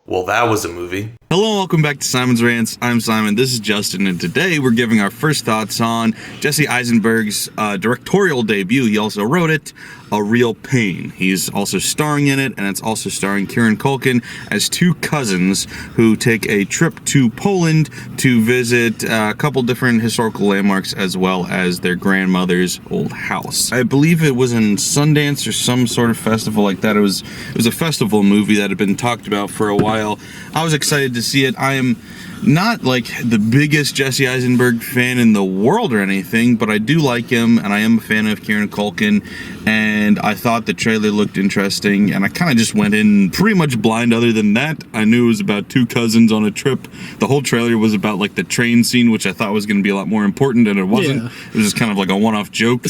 Well, that was a movie. Hello and welcome back to Simon's Rants. I'm Simon, this is Justin, and today we're giving our first thoughts on Jesse Eisenberg's directorial debut. He also wrote it, A Real Pain. He's also starring in it, and it's also starring Kieran Culkin as two cousins who take a trip to Poland to visit a couple different historical landmarks as well as their grandmother's old house. I believe it was in Sundance or some sort of festival like that. It was a festival movie that had been talked about for a while. I was excited to see it. I am not like the biggest Jesse Eisenberg fan in the world or anything, but I do like him, and I am a fan of Kieran Culkin, and I thought the trailer looked interesting, and I kind of just went in pretty much blind. Other than that, I knew it was about two cousins on a trip. The whole trailer was about like the train scene, which I thought was going to be a lot more important, and it wasn't. Yeah. It was just kind of like a one-off joke.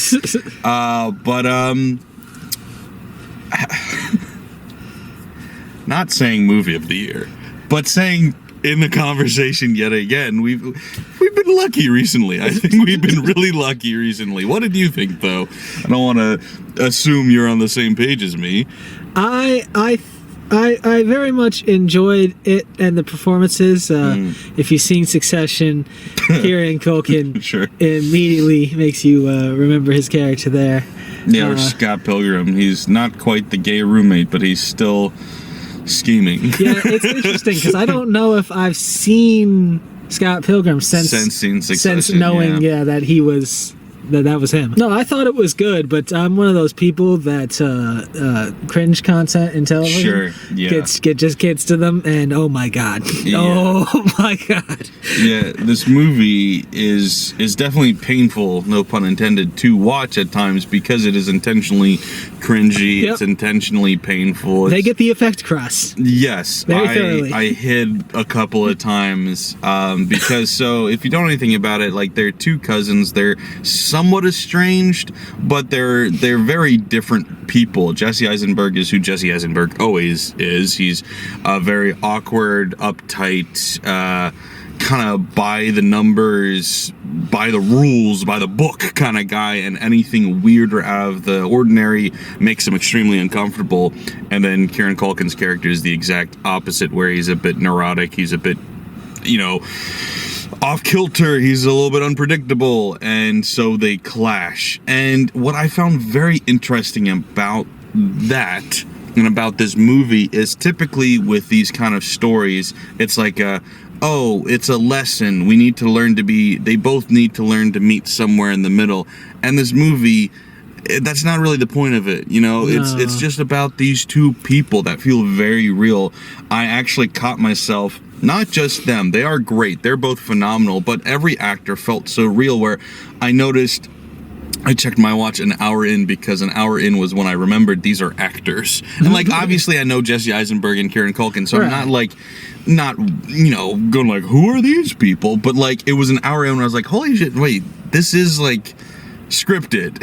Not saying movie of the year, but saying in the conversation yet again, we've been lucky recently. I think we've been really lucky recently. What did you think, though? I don't want to assume you're on the same page as me. I very much enjoyed it and the performances. If you've seen Succession, Kieran Culkin Sure. immediately makes you remember his character there. Yeah, or Scott Pilgrim. He's not quite the gay roommate, but he's still scheming. Yeah, it's interesting because I don't know if I've seen Scott Pilgrim since seeing Succession, since knowing that he was that was him. No, I thought it was good, but I'm one of those people that cringe content in television. Sure, yeah. just gets to them, and oh my god, yeah. Oh my god. Yeah, this movie is definitely painful, no pun intended, to watch at times because it is intentionally cringy. Yep. It's intentionally painful. They get the effect across. Yes, very thoroughly. I hid a couple of times because so if you don't know anything about it, like they're two cousins. They're somewhat estranged, but they're very different people. Jesse Eisenberg is who Jesse Eisenberg always is. He's a very awkward, uptight, kind of by the numbers, by the rules, by the book kind of guy, and anything weird or out of the ordinary makes him extremely uncomfortable. And then Kieran Culkin's character is the exact opposite, where he's a bit neurotic, he's a bit, off kilter, he's a little bit unpredictable, and so they clash. And what I found very interesting about that and about this movie is typically with these kind of stories, it's like it's a lesson. They both need to learn to meet somewhere in the middle. And this movie, that's not really the point of it, No. It's just about these two people that feel very real. I actually caught myself, not just them, they are great, they're both phenomenal, but every actor felt so real, where I noticed, I checked my watch an hour in, because an hour in was when I remembered these are actors. And obviously I know Jesse Eisenberg and Kieran Culkin, so right. I'm not going like, who are these people? But it was an hour in when I was like, holy shit, wait, this is scripted,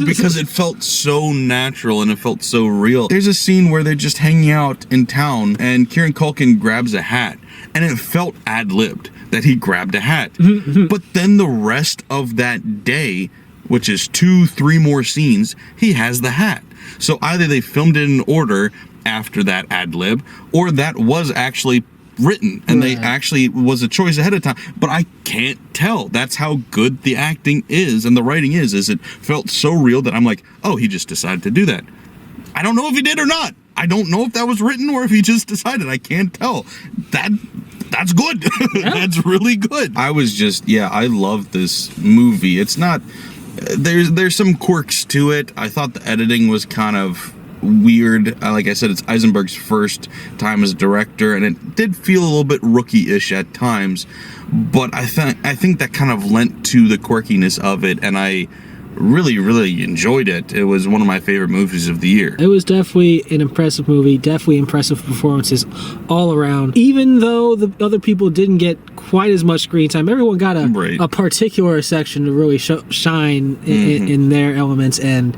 because it felt so natural and it felt so real. There's a scene where they're just hanging out in town and Kieran Culkin grabs a hat, and it felt ad-libbed that he grabbed a hat. But then the rest of that day, which is 2-3 more scenes, he has the hat. So either they filmed it in order after that ad-lib, or that was actually written and they actually was a choice ahead of time, but I can't tell. That's how good the acting is and the writing is it felt so real that I'm like, oh, he just decided to do that. I don't know if he did or not. I don't know if that was written or if he just decided. I can't tell. That's good. Yeah. That's really good. I was just, I love this movie. It's not, there's some quirks to it. I thought the editing was kind of weird. Like I said, it's Eisenberg's first time as a director, and it did feel a little bit rookie-ish at times, but I think that kind of lent to the quirkiness of it, and I really, really enjoyed it. It was one of my favorite movies of the year. It was definitely an impressive movie, definitely impressive performances all around. Even though the other people didn't get quite as much screen time, everyone got a particular section to really shine in their elements, and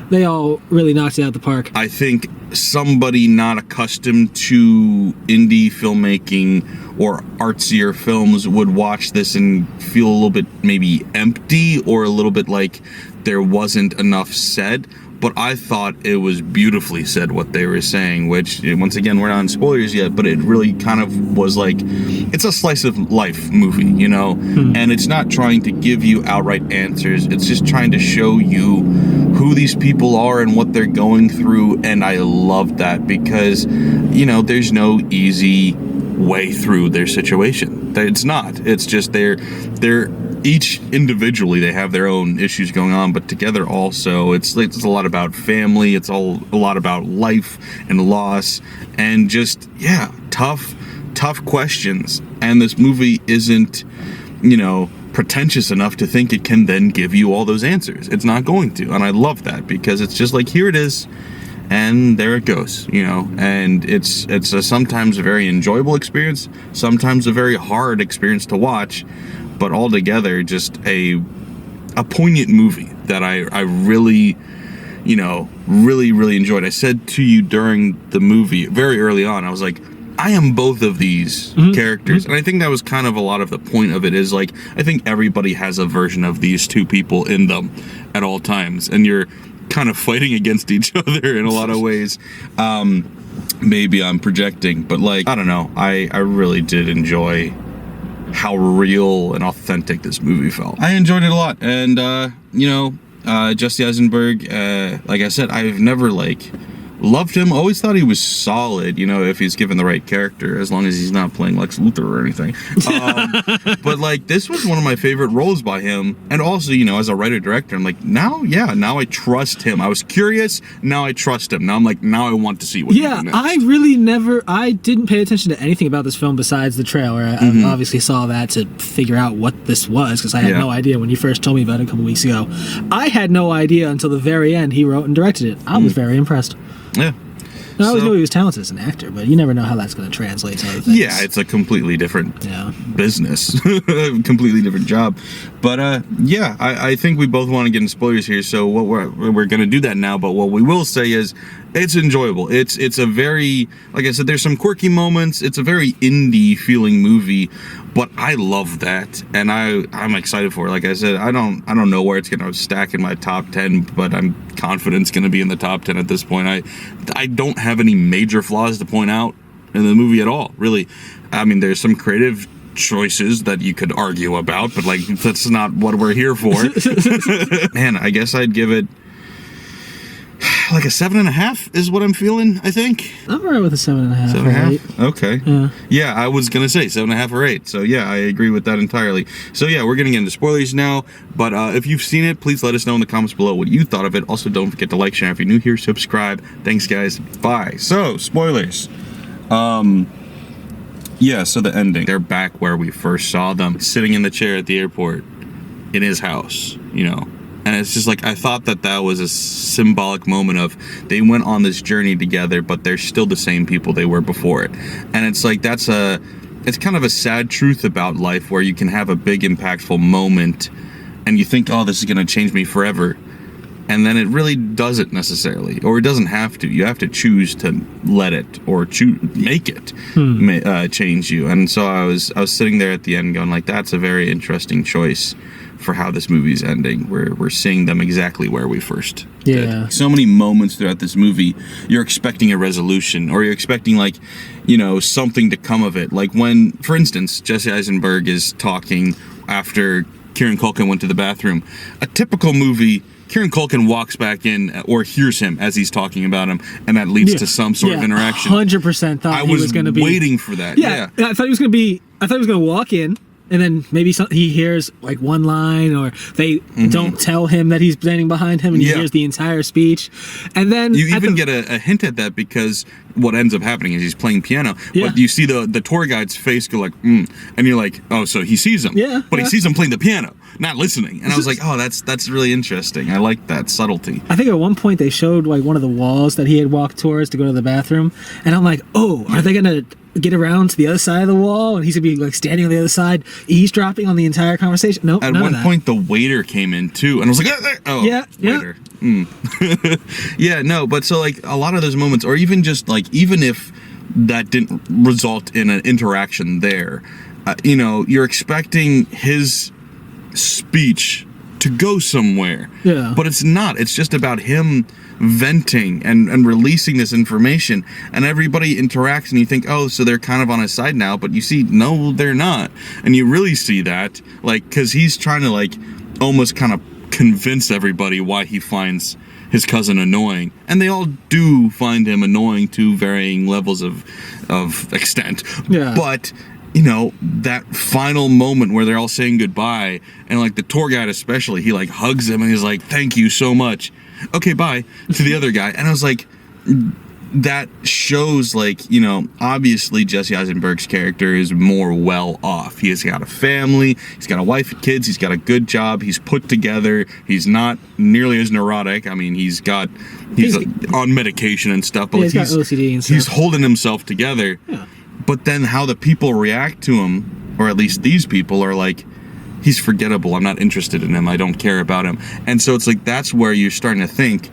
they all really knocked it out of the park. I think somebody not accustomed to indie filmmaking or artsier films would watch this and feel a little bit maybe empty or a little bit like there wasn't enough said. but I thought it was beautifully said what they were saying, which, once again, we're not in spoilers yet, but it really kind of was like, it's a slice of life movie, you know? And it's not trying to give you outright answers. It's just trying to show you who these people are and what they're going through. And I love that because, you know, there's no easy way through their situation. It's not. It's just they're each individually, they have their own issues going on, but together also, it's a lot about family. It's a lot about life and loss, and just tough questions. And this movie isn't, you know, pretentious enough to think it can then give you all those answers. It's not going to, and I love that because it's just like, here it is, and there it goes, you know. And it's a sometimes a very enjoyable experience, sometimes a very hard experience to watch, but altogether just a poignant movie that I really, you know, really enjoyed. I said to you during the movie very early on, I was like, I am both of these characters. And I think that was kind of a lot of the point of it, is like, I think everybody has a version of these two people in them at all times, and you're kind of fighting against each other in a lot of ways. Maybe I'm projecting, but like, I don't know, I really did enjoy how real and authentic this movie felt. I enjoyed it a lot, and you know, Jesse Eisenberg, like I said, I've never like loved him. Always thought he was solid, you know, if he's given the right character, as long as he's not playing Lex Luthor or anything. But like, this was one of my favorite roles by him. And also, you know, as a writer-director, I'm like, now I trust him. I was curious, now I trust him. Now I'm like, now I want to see what he's doing next. I didn't pay attention to anything about this film besides the trailer. I obviously saw that to figure out what this was, because I had no idea when you first told me about it a couple weeks ago. I had no idea until the very end he wrote and directed it. I was very impressed. Yeah. I always knew he was talented as an actor, but you never know how that's going to translate to other things. Yeah, it's a completely different business, completely different job. But I think we both want to get into spoilers here, so what we're going to do that now. But what we will say is, it's enjoyable. It's a very, like I said, there's some quirky moments. It's a very indie feeling movie, but I love that, and I'm excited for it. Like I said, I don't know where it's going to stack in my top 10, but I'm confident it's going to be in the top 10 at this point. I don't have any major flaws to point out in the movie at all, really. I mean, there's some creative choices that you could argue about, but like, that's not what we're here for. Man, I guess I'd give it like a 7.5 is what I'm feeling, I think. I'm alright with a 7.5. 7.5? Okay. Yeah, I was going to say 7.5 or 8. So yeah, I agree with that entirely. So yeah, we're getting into spoilers now. But if you've seen it, please let us know in the comments below what you thought of it. Also, don't forget to like, share. If you're new here, subscribe. Thanks, guys. Bye. So, spoilers. Yeah, so the ending. They're back where we first saw them, sitting in the chair at the airport in his house, you know. And it's just like, I thought that was a symbolic moment of, they went on this journey together, but they're still the same people they were before it. And it's like, it's kind of a sad truth about life, where you can have a big impactful moment and you think, oh, this is going to change me forever. And then it really doesn't necessarily, or it doesn't have to. You have to choose to let it, or make it change you. And so I was sitting there at the end going like, that's a very interesting choice for how this movie's ending. We're seeing them exactly where we first did. So many moments throughout this movie, you're expecting a resolution, or you're expecting, like, you know, something to come of it. Like when, for instance, Jesse Eisenberg is talking after Kieran Culkin went to the bathroom. A typical movie, Kieran Culkin walks back in or hears him as he's talking about him, and that leads to some sort of interaction. 100% thought he was going to be waiting for that. Yeah, I thought he was going to walk in, and then maybe he hears like one line, or they don't tell him that he's standing behind him, and he hears the entire speech. And then you even get a hint at that, because what ends up happening is he's playing piano, but you see the tour guide's face go like, and you're like, oh, so he sees him, but he sees him playing the piano, not listening. And I was like, oh, that's really interesting. I like that subtlety. I think at one point they showed like one of the walls that he had walked towards to go to the bathroom, and I'm like, oh, are they gonna get around to the other side of the wall, and he's gonna be like standing on the other side, eavesdropping on the entire conversation? Nope. At one point, the waiter came in too, and I was like, waiter. Yeah, no, but so like a lot of those moments, or even just like, even if that didn't result in an interaction there, you know, you're expecting his speech to go somewhere, but it's not. It's just about him venting and releasing this information, and everybody interacts, and you think, oh, so they're kind of on his side now, but you see, no, they're not. And you really see that, like, because he's trying to, like, almost kind of convince everybody why he finds his cousin annoying, and they all do find him annoying to varying levels of extent. Yeah. But you know, that final moment where they're all saying goodbye, and like the tour guide especially, he like hugs him and he's like, thank you so much, okay, bye, to the other guy. And I was like, that shows, like, you know, obviously Jesse Eisenberg's character is more well off. He has got a family, he's got a wife and kids, he's got a good job, he's put together, he's not nearly as neurotic. I mean, he's on medication and stuff, but he's got OCD and stuff. He's holding himself together. Yeah. But then how the people react to him, or at least these people, are like, he's forgettable, I'm not interested in him, I don't care about him. And so it's like, that's where you're starting to think,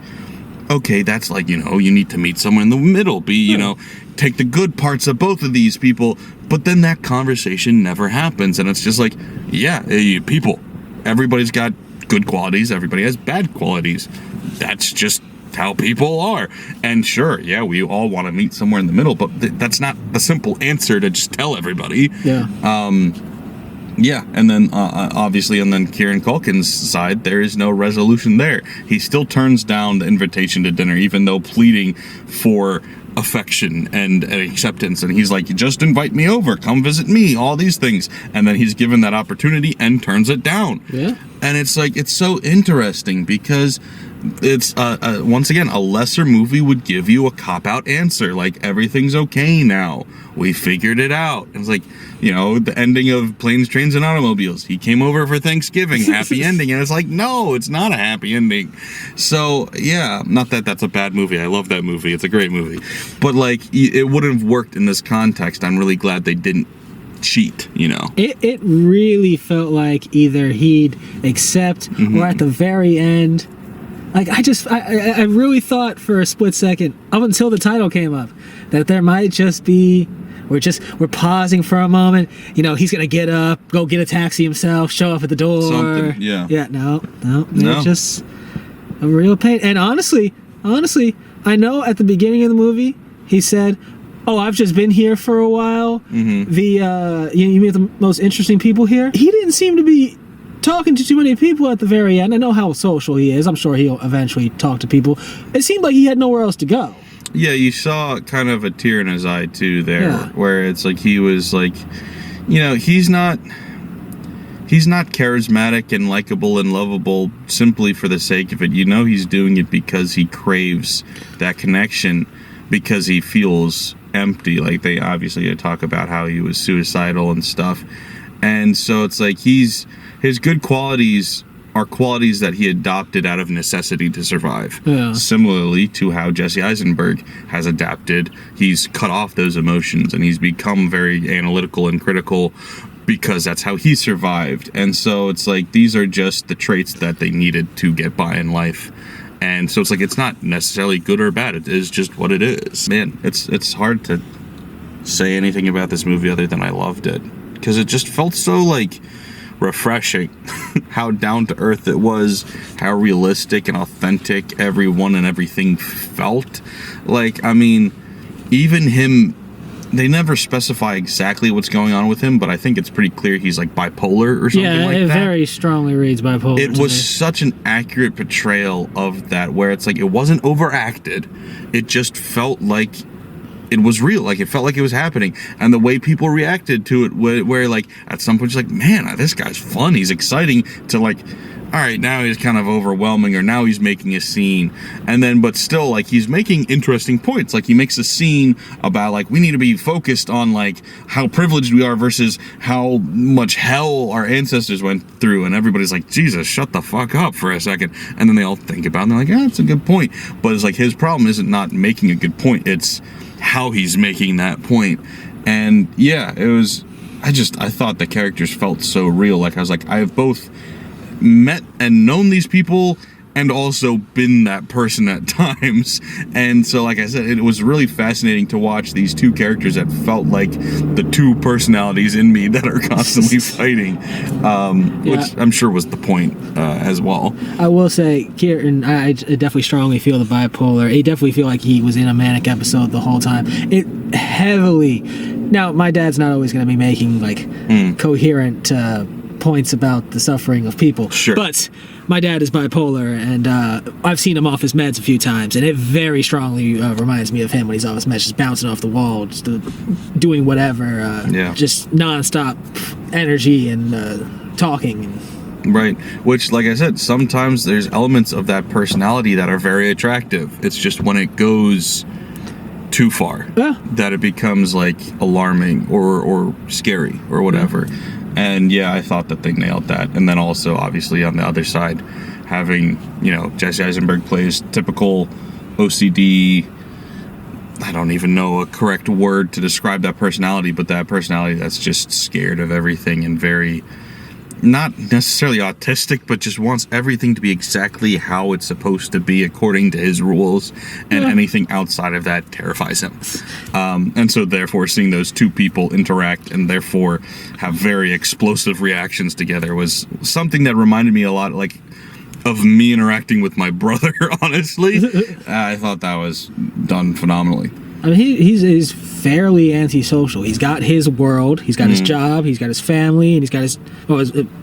okay, that's like, you know, you need to meet someone in the middle, you know, take the good parts of both of these people. But then that conversation never happens, and it's just like, yeah, people, everybody's got good qualities, everybody has bad qualities. That's just how people are. And sure, yeah, we all want to meet somewhere in the middle, but that's not the simple answer to just tell everybody. Yeah. Yeah, and then obviously, and then Kieran Culkin's side, there is no resolution there. He still turns down the invitation to dinner, even though pleading for affection and acceptance. And he's like, just invite me over, come visit me, all these things. And then he's given that opportunity and turns it down. Yeah. And it's like, it's so interesting because it's once again, a lesser movie would give you a cop-out answer, like, everything's okay now, we figured it out. It's like, you know, the ending of Planes, Trains, and Automobiles, he came over for Thanksgiving, happy ending. And it's like, no, it's not a happy ending. So yeah, not that that's a bad movie, I love that movie, it's a great movie, but like, it wouldn't have worked in this context. I'm really glad they didn't cheat, you know. It really felt like either he'd accept, or at the very end, like, I really thought for a split second, up until the title came up, that there might just be, we're pausing for a moment, you know, he's gonna get up, go get a taxi himself, show up at the door. Something, yeah. Yeah, no. It's just a real pain. And honestly, I know at the beginning of the movie, he said, oh, I've just been here for a while. You meet the most interesting people here. He didn't seem to be talking to too many people at the very end. I know how social he is. I'm sure he'll eventually talk to people. It seemed like he had nowhere else to go. Yeah, you saw kind of a tear in his eye too there, where it's like he was like, you know, he's not charismatic and likable and lovable simply for the sake of it. You know, he's doing it because he craves that connection, because he feels empty. Like, they obviously talk about how he was suicidal and stuff. And so it's like his good qualities are qualities that he adopted out of necessity to survive. Yeah. Similarly to how Jesse Eisenberg has adapted. He's cut off those emotions and he's become very analytical and critical because that's how he survived. And so it's like, these are just the traits that they needed to get by in life. And so it's like, it's not necessarily good or bad. It is just what it is. Man, it's hard to say anything about this movie other than I loved it. Because it just felt so, like, refreshing. How down to earth it was, how realistic and authentic everyone and everything felt. Like, I mean, even him, they never specify exactly what's going on with him, but I think it's pretty clear he's like bipolar or something like that. Yeah, it very strongly reads bipolar. It was such an accurate portrayal of that, where it's like, it wasn't overacted. It just felt like it was real. Like, it felt like it was happening. And the way people reacted to it, where like, at some point, you're like, man, this guy's fun, he's exciting, to like, all right, now he's kind of overwhelming, or now he's making a scene. And then, but still, like, he's making interesting points. Like, he makes a scene about, like, we need to be focused on, like, how privileged we are versus how much hell our ancestors went through. And everybody's like, Jesus, shut the fuck up for a second. And then they all think about it, and they're like, yeah, that's a good point. But it's like, his problem isn't not making a good point, it's how he's making that point. And yeah, it was, I thought the characters felt so real. Like, I was like, I have both met and known these people and also been that person at times. And so, like I said, it was really fascinating to watch these two characters that felt like the two personalities in me that are constantly fighting, which I'm sure was the point as well. I will say, Kieran, I definitely strongly feel the bipolar. I definitely feel like he was in a manic episode the whole time. It heavily... Now, my dad's not always going to be making, like, coherent points about the suffering of people. Sure. But my dad is bipolar, and I've seen him off his meds a few times, and it very strongly reminds me of him when he's off his meds, just bouncing off the wall, just doing whatever, just nonstop energy and talking. Right. Which, like I said, sometimes there's elements of that personality that are very attractive. It's just when it goes too far that it becomes like alarming or scary or whatever. And I thought that they nailed that. And then also, obviously, on the other side, having, Jesse Eisenberg plays typical OCD, I don't even know a correct word to describe that personality, but that personality that's just scared of everything and very, not necessarily autistic, but just wants everything to be exactly how it's supposed to be according to his rules, and anything outside of that terrifies him. And so therefore seeing those two people interact and therefore have very explosive reactions together was something that reminded me a lot of me interacting with my brother, honestly. I thought that was done phenomenally. I mean, he's fairly antisocial. He's got his world, he's got his job, he's got his family, and he's got his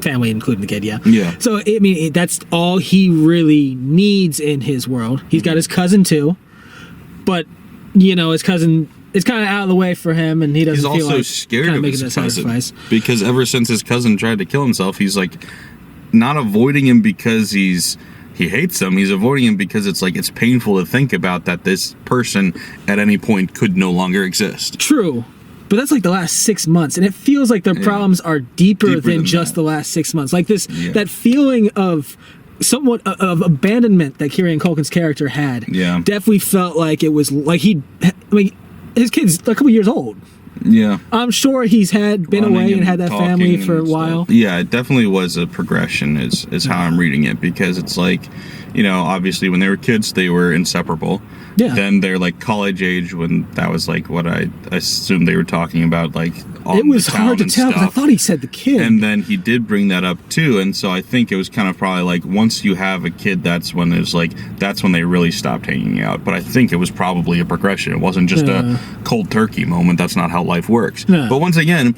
family, including the kid, Yeah. So, I mean, that's all he really needs in his world. He's got his cousin, too, but, his cousin is kind of out of the way for him, and he doesn't feel like... He's also scared of his cousin, sacrifice. Because ever since his cousin tried to kill himself, he's, not avoiding him because he hates him. He's avoiding him because it's painful to think about that this person at any point could no longer exist. True. But that's the last 6 months, and it feels like their problems are deeper than just the last 6 months. That feeling of somewhat of abandonment that Kieran Culkin's character had definitely felt like it was like his kid's a couple years old. Yeah. I'm sure he's been away and had that family for a while. Yeah, it definitely was a progression is how I'm reading it, because it's obviously when they were kids, they were inseparable. Yeah. Then they're college age, when that was what I assumed they were talking about, it was hard to tell because I thought he said the kid. And then he did bring that up too, and so I think it was kind of probably once you have a kid, that's when that's when they really stopped hanging out. But I think it was probably a progression. It wasn't just a cold turkey moment. That's not how life works. Yeah. But once again,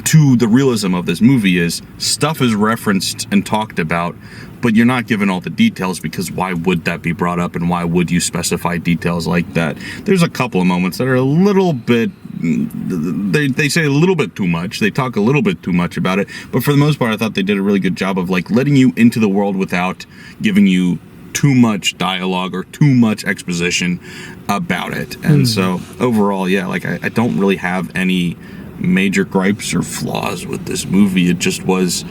to the realism of this movie is stuff is referenced and talked about, but you're not given all the details, because why would that be brought up, and why would you specify details like that? There's a couple of moments that are a little bit, they say a little bit too much, they talk a little bit too much about it, but for the most part I thought they did a really good job of letting you into the world without giving you too much dialogue or too much exposition about it. And so overall, I don't really have any major gripes or flaws with this movie. It just was,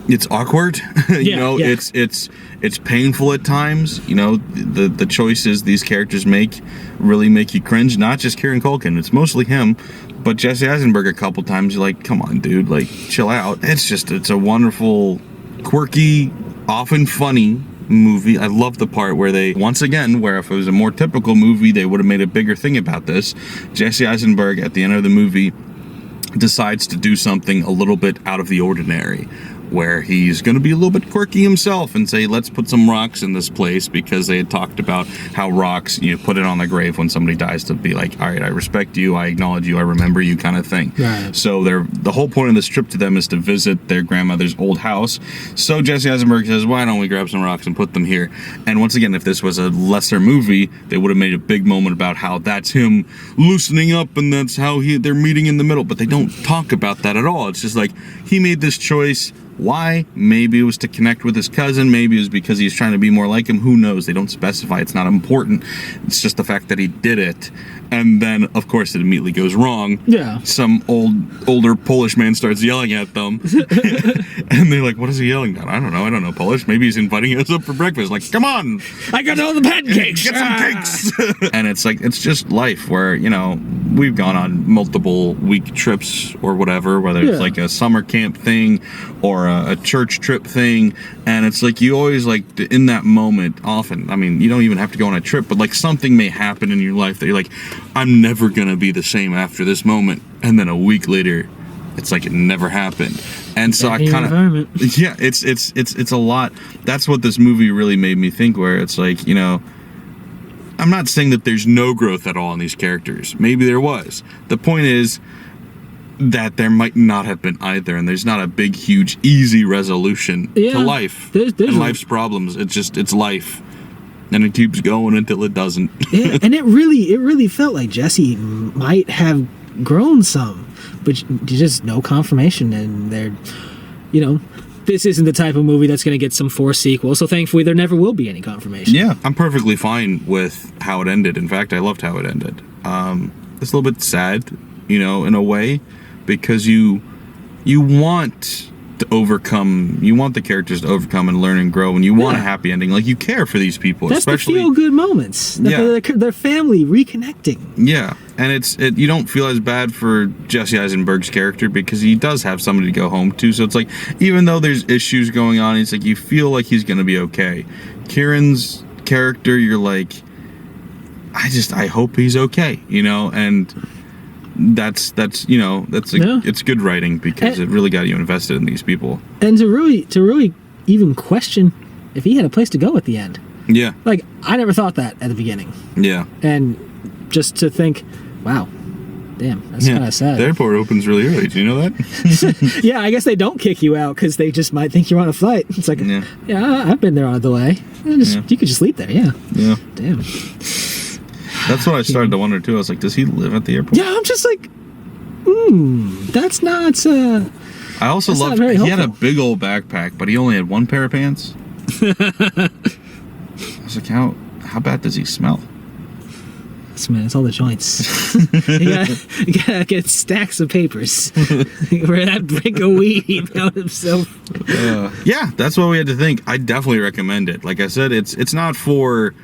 it's awkward. It's painful at times. The choices these characters make really make you cringe. Not just Kieran Culkin, it's mostly him, but Jesse Eisenberg a couple times. You're like, come on, dude, chill out. It's a wonderful, quirky, often funny movie. I love the part where they, once again, where if it was a more typical movie, they would have made a bigger thing about this. Jesse Eisenberg at the end of the movie decides to do something a little bit out of the ordinary, where he's going to be a little bit quirky himself and say, let's put some rocks in this place, because they had talked about how rocks, put it on the grave when somebody dies, to be like, all right, I respect you, I acknowledge you, I remember you, kind of thing. Right. So the whole point of this trip to them is to visit their grandmother's old house. So Jesse Eisenberg says, why don't we grab some rocks and put them here? And once again, if this was a lesser movie, they would have made a big moment about how that's him loosening up and that's how they're meeting in the middle, but they don't talk about that at all. It's just he made this choice. Why? Maybe it was to connect with his cousin. Maybe it was because he's trying to be more like him. Who knows? They don't specify. It's not important. It's just the fact that he did it. And then, of course, it immediately goes wrong. Yeah. Some older Polish man starts yelling at them. And they're like, what is he yelling at? I don't know Polish. Maybe he's inviting us up for breakfast. Come on. I got all the pancakes. Get some cakes. And it's it's just life where, we've gone on multiple week trips or whatever, whether it's like a summer camp thing or a church trip thing, and it's like you always like in that moment often, I mean, you don't even have to go on a trip, but like something may happen in your life that you're like, I'm never gonna be the same after this moment, and then a week later it's like it never happened. And so I kind of it's a lot. That's what this movie really made me think, where it's like, you know, I'm not saying that there's no growth at all in these characters. Maybe there was. The point is that there might not have been either, and there's not a big, huge, easy resolution to life and life's problems. It's life, and it keeps going until it doesn't. Yeah, and it really felt like Jesse might have grown some, but just no confirmation, and they're, you know, this isn't the type of movie that's going to get some forced sequel, so thankfully there never will be any confirmation. Yeah, I'm perfectly fine with how it ended. In fact, I loved how it ended. It's a little bit sad, you know, in a way, because you want to overcome, you want the characters to overcome and learn and grow, and you want a happy ending. Like, you care for these people. That's especially the feel-good moments. Their family reconnecting. Yeah, and you don't feel as bad for Jesse Eisenberg's character because he does have somebody to go home to. So it's like, even though there's issues going on, it's like you feel like he's going to be okay. Kieran's character, you're like, I hope he's okay, you know, and that's you know, it's good writing because it really got you invested in these people. And to really even question if he had a place to go at the end. Yeah. Like, I never thought that at the beginning. Yeah. And just to think, wow, damn, that's kind of sad. The airport opens really early. Do you know that? Yeah, I guess they don't kick you out because they just might think you're on a flight. It's like, yeah, I've been there on a delay. You could just sleep there, yeah. Damn. That's what I started to wonder, too. I was like, does he live at the airport? Yeah, I'm just like, that's not... I also loved, he had a big old backpack, but he only had one pair of pants. I was like, how bad does he smell? Man, it's all the joints. you gotta get stacks of papers. Where that brick of weed he found himself. Yeah, that's what we had to think. I definitely recommend it. Like I said, it's not for,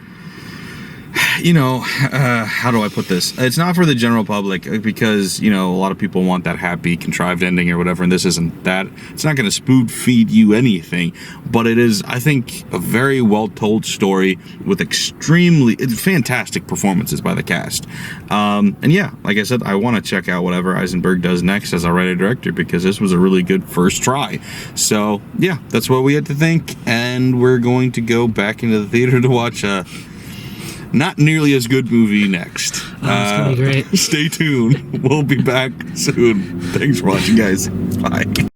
you know, how do I put this? It's not for the general public because, you know, a lot of people want that happy, contrived ending or whatever, and this isn't that. It's not going to spoon feed you anything, but it is, I think, a very well-told story with fantastic performances by the cast. And yeah, like I said, I want to check out whatever Eisenberg does next as a writer-director because this was a really good first try. So, yeah, that's what we had to think, and we're going to go back into the theater to watch not nearly as good movie next. It's gonna be great. Stay tuned. We'll be back soon. Thanks for watching, guys. Bye.